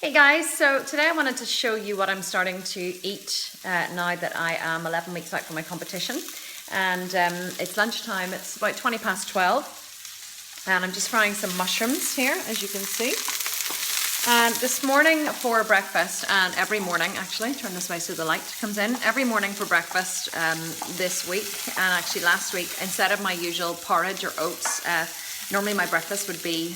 Hey guys, so today I wanted to show you what I'm starting to eat now that I am 11 weeks out from my competition. And it's lunchtime, it's about 20 past 12. And I'm just frying some mushrooms here, as you can see. And this morning for breakfast, and every morning actually, turn this way so the light comes in, every morning for breakfast this week, and actually last week, instead of my usual porridge or oats, normally my breakfast would be,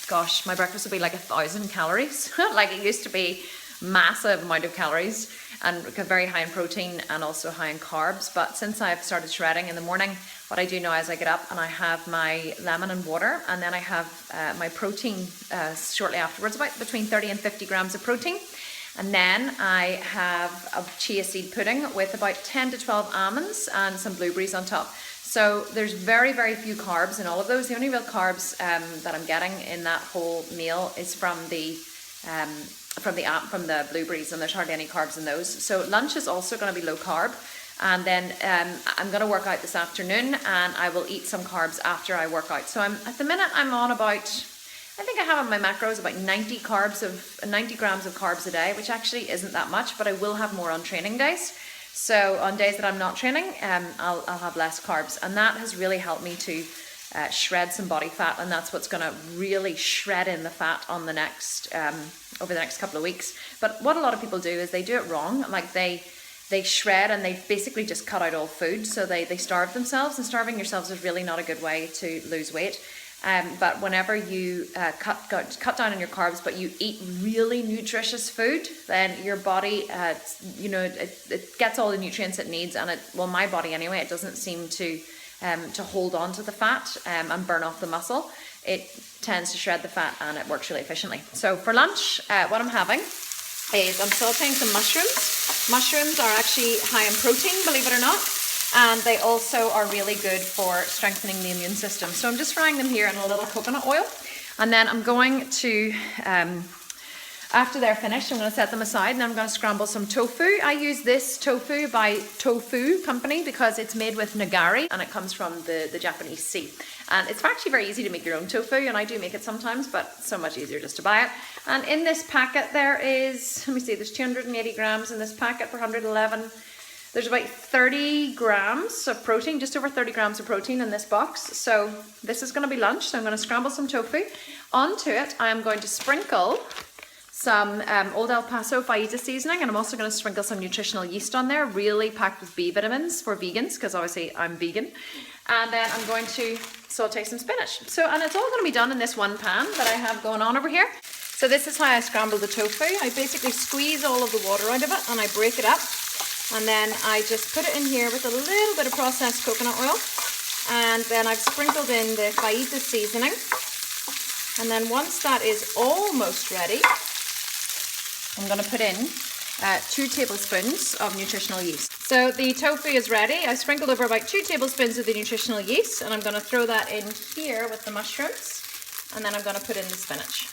gosh, my breakfast would be like 1,000 calories. Like it used to be massive amount of calories and very high in protein and also high in carbs. But since I've started shredding in the morning, what I do now is I get up and I have my lemon and water, and then I have my protein shortly afterwards, about between 30 and 50 grams of protein. And then I have a chia seed pudding with about 10 to 12 almonds and some blueberries on top. So there's very, very few carbs in all of those. The only real carbs that I'm getting in that whole meal is from the blueberries, and there's hardly any carbs in those. So lunch is also going to be low carb, and then I'm going to work out this afternoon, and I will eat some carbs after I work out. So at the minute I'm on about, I think I have on my macros about 90 grams of carbs a day, which actually isn't that much, but I will have more on training days. So on days that I'm not training, I'll have less carbs, and that has really helped me to shred some body fat, and that's what's going to really shred in the fat on the next over the next couple of weeks. But what a lot of people do is they do it wrong. Like they shred and they basically just cut out all food, so they starve themselves, and starving yourselves is really not a good way to lose weight. But whenever you cut down on your carbs, but you eat really nutritious food, then your body, it gets all the nutrients it needs, and my body anyway, it doesn't seem to hold on to the fat and burn off the muscle. It tends to shred the fat, and it works really efficiently. So for lunch, what I'm having is I'm sauteing some mushrooms. Mushrooms are actually high in protein, believe it or not. And they also are really good for strengthening the immune system. So I'm just frying them here in a little coconut oil. And then I'm going to, after they're finished, I'm going to set them aside, and then I'm going to scramble some tofu. I use this tofu by Tofu Company because it's made with nigari, and it comes from the Japanese sea. And it's actually very easy to make your own tofu, and I do make it sometimes, but so much easier just to buy it. And in this packet there is, let me see, there's 280 grams in this packet for 111. There's about 30 grams of protein, just over 30 grams of protein in this box. So this is going to be lunch. So I'm going to scramble some tofu. Onto it, I am going to sprinkle some Old El Paso fajita seasoning, and I'm also going to sprinkle some nutritional yeast on there, really packed with B vitamins for vegans, because obviously I'm vegan. And then I'm going to saute some spinach. And it's all going to be done in this one pan that I have going on over here. So this is how I scramble the tofu. I basically squeeze all of the water out of it, and I break it up. And then I just put it in here with a little bit of processed coconut oil. And then I've sprinkled in the fajita seasoning. And then once that is almost ready, I'm going to put in 2 tablespoons of nutritional yeast. So the tofu is ready. I sprinkled over about 2 tablespoons of the nutritional yeast, and I'm going to throw that in here with the mushrooms. And then I'm going to put in the spinach.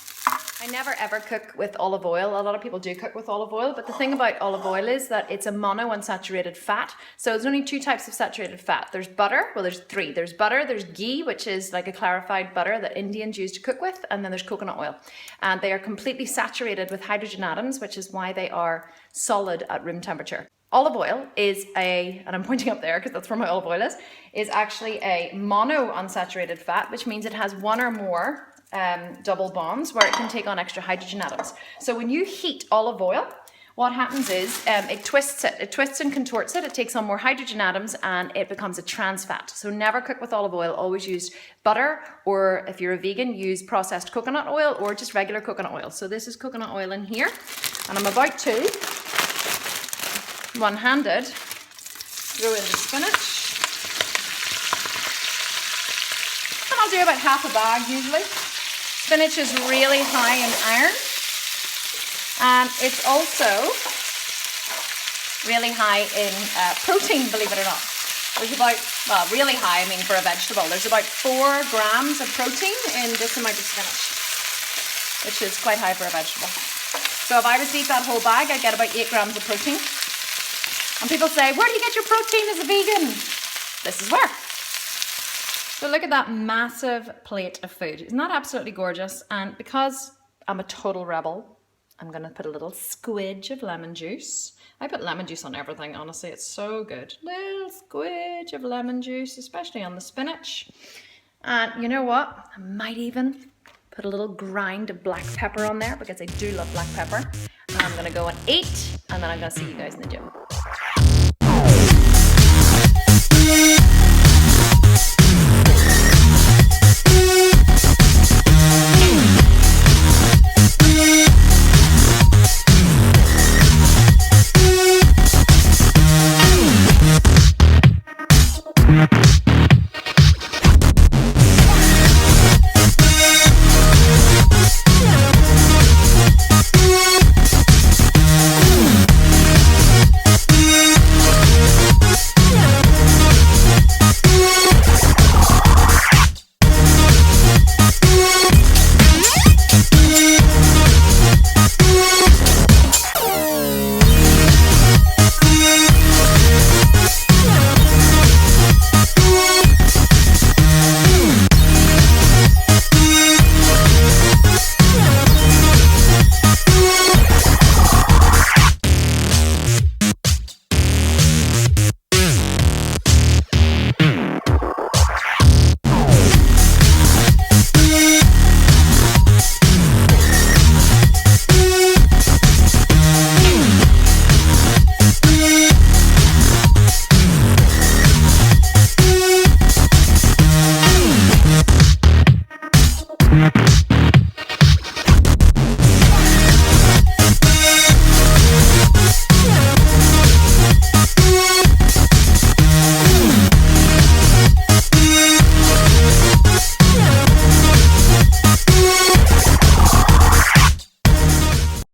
I never ever cook with olive oil. A lot of people do cook with olive oil, but the thing about olive oil is that it's a monounsaturated fat. So there's only 2 types of saturated fat. There's butter, well there's 3. There's butter, there's ghee, which is like a clarified butter that Indians use to cook with, and then there's coconut oil. And they are completely saturated with hydrogen atoms, which is why they are solid at room temperature. Olive oil is and I'm pointing up there because that's where my olive oil is actually a monounsaturated fat, which means it has 1 or more double bonds where it can take on extra hydrogen atoms. So when you heat olive oil, what happens is it twists and contorts it. It takes on more hydrogen atoms, and it becomes a trans fat. So never cook with olive oil. Always use butter, or if you're a vegan, use processed coconut oil or just regular coconut oil. So this is coconut oil in here, and I'm about to one-handed throw in the spinach. And I'll do about half a bag usually. Spinach is really high in iron, and it's also really high in protein, believe it or not. There's about, well, really high, I mean, for a vegetable. There's about 4 grams of protein in this amount of spinach, which is quite high for a vegetable. So if I was to eat that whole bag, I'd get about 8 grams of protein. And people say, where do you get your protein as a vegan? This is where. So look at that massive plate of food. Isn't that absolutely gorgeous? And because I'm a total rebel, I'm gonna put a little squidge of lemon juice. I put lemon juice on everything, honestly, it's so good. Little squidge of lemon juice, especially on the spinach. And you know what? I might even put a little grind of black pepper on there because I do love black pepper. And I'm gonna go and eat, and then I'm gonna see you guys in the gym.